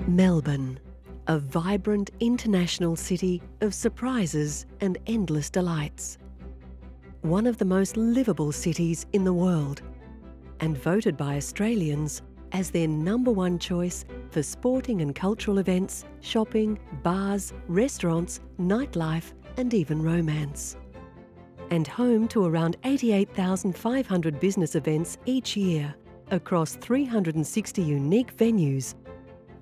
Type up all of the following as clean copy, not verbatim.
Melbourne, a vibrant international city of surprises and endless delights. One of the most livable cities in the world, and voted by Australians as their #1 choice for sporting and cultural events, shopping, bars, restaurants, nightlife and even romance. And home to around 88,500 business events each year across 360 unique venues.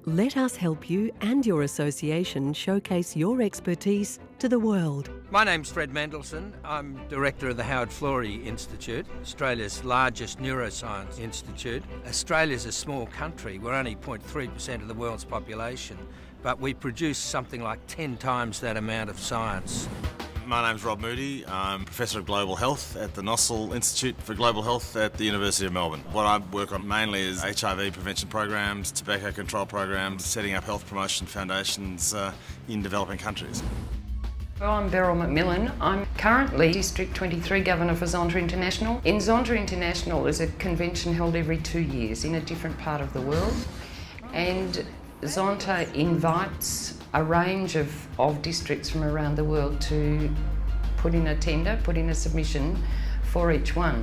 Let us help you and your association showcase your expertise to the world. My name's Fred Mendelsohn. I'm Director of the Howard Florey Institute, Australia's largest neuroscience institute. Australia's a small country. We're only 0.3% of the world's population, but we produce something like 10 times that amount of science. My name's Rob Moody. I'm Professor of Global Health at the Nossal Institute for Global Health at the University of Melbourne. What I work on mainly is HIV prevention programs, tobacco control programs, setting up health promotion foundations in developing countries. Well, I'm Beryl McMillan. I'm currently District 23 Governor for Zonta International. In Zonta International is a convention held every 2 years in a different part of the world, and Zonta invites a range of districts from around the world to put in a tender, put in a submission for each one.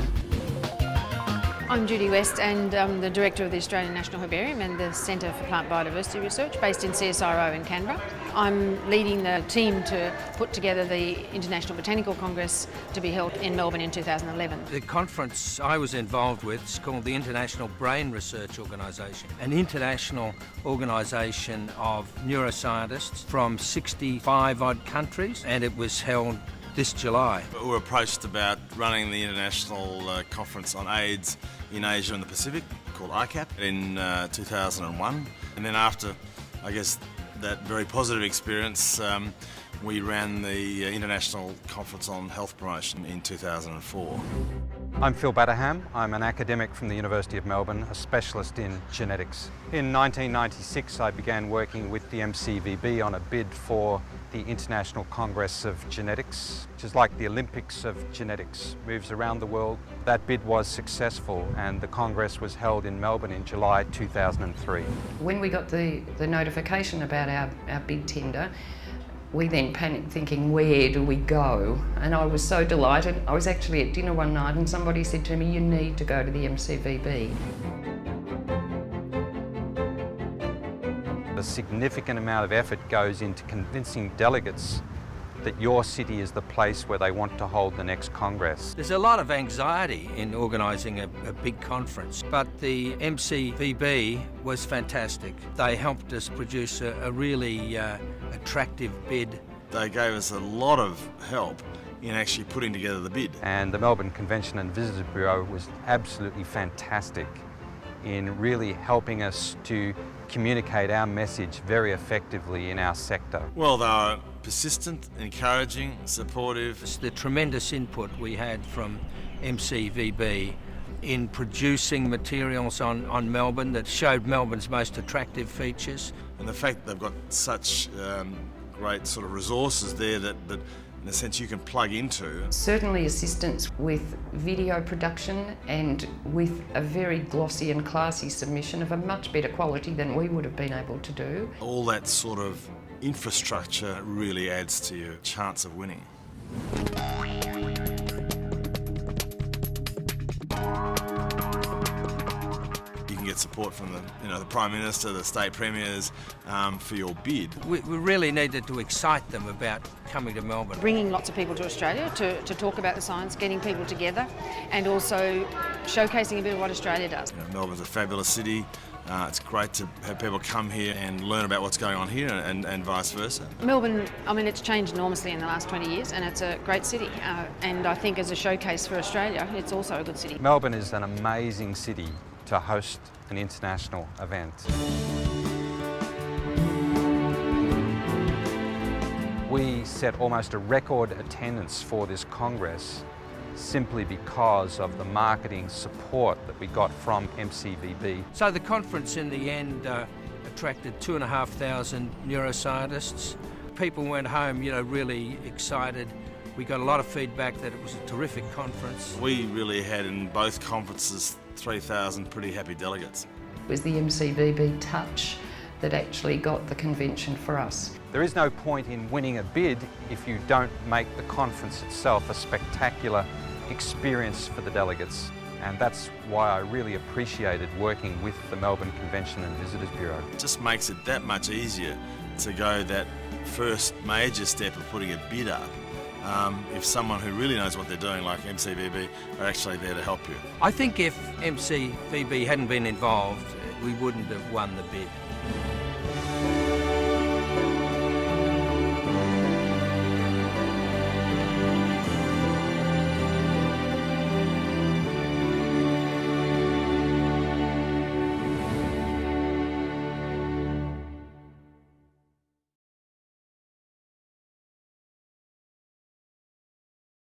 I'm Judy West and I'm the Director of the Australian National Herbarium and the Centre for Plant Biodiversity Research based in CSIRO in Canberra. I'm leading the team to put together the International Botanical Congress to be held in Melbourne in 2011. The conference I was involved with is called the International Brain Research Organisation, an international organisation of neuroscientists from 65 odd countries, and it was held this July. We were approached about running the international conference on AIDS in Asia and the Pacific, called ICAP, in 2001. And then after, I guess, that very positive experience, we ran the International Conference on Health Promotion in 2004. I'm Phil Batterham. I'm an academic from the University of Melbourne, a specialist in genetics. In 1996, I began working with the MCVB on a bid for the International Congress of Genetics, which is like the Olympics of genetics, moves around the world. That bid was successful and the Congress was held in Melbourne in July 2003. When we got the notification about our bid tender, we then panicked thinking, where do we go? And I was so delighted. I was actually at dinner one night and somebody said to me, you need to go to the MCVB. A significant amount of effort goes into convincing delegates that your city is the place where they want to hold the next Congress. There's a lot of anxiety in organising a big conference, but the MCVB was fantastic. They helped us produce a really attractive bid. They gave us a lot of help in actually putting together the bid. And the Melbourne Convention and Visitors Bureau was absolutely fantastic in really helping us to communicate our message very effectively in our sector. Well, they were persistent, encouraging, supportive. It's the tremendous input we had from MCVB in producing materials on Melbourne that showed Melbourne's most attractive features. And the fact that they've got such great sort of resources there that in a sense you can plug into. Certainly assistance with video production and with a very glossy and classy submission of a much better quality than we would have been able to do. All that sort of infrastructure really adds to your chance of winning. You can get support from the Prime Minister, the state premiers for your bid. We really needed to excite them about coming to Melbourne. Bringing lots of people to Australia to talk about the science, getting people together and also showcasing a bit of what Australia does. Melbourne's a fabulous city. It's great to have people come here and learn about what's going on here and vice versa. Melbourne, I mean, it's changed enormously in the last 20 years and it's a great city. And I think as a showcase for Australia, it's also a good city. Melbourne is an amazing city to host an international event. We set almost a record attendance for this Congress simply because of the marketing support that we got from MCVB. So the conference in the end attracted 2,500 neuroscientists. People went home, really excited We got a lot of feedback that it was a terrific conference. We really had in both conferences 3,000 pretty happy delegates. It was the MCVB touch that actually got the convention for us. There is no point in winning a bid if you don't make the conference itself a spectacular experience for the delegates. And that's why I really appreciated working with the Melbourne Convention and Visitors Bureau. It just makes it that much easier to go that first major step of putting a bid up if someone who really knows what they're doing, like MCVB, are actually there to help you. I think if MCVB hadn't been involved, we wouldn't have won the bid.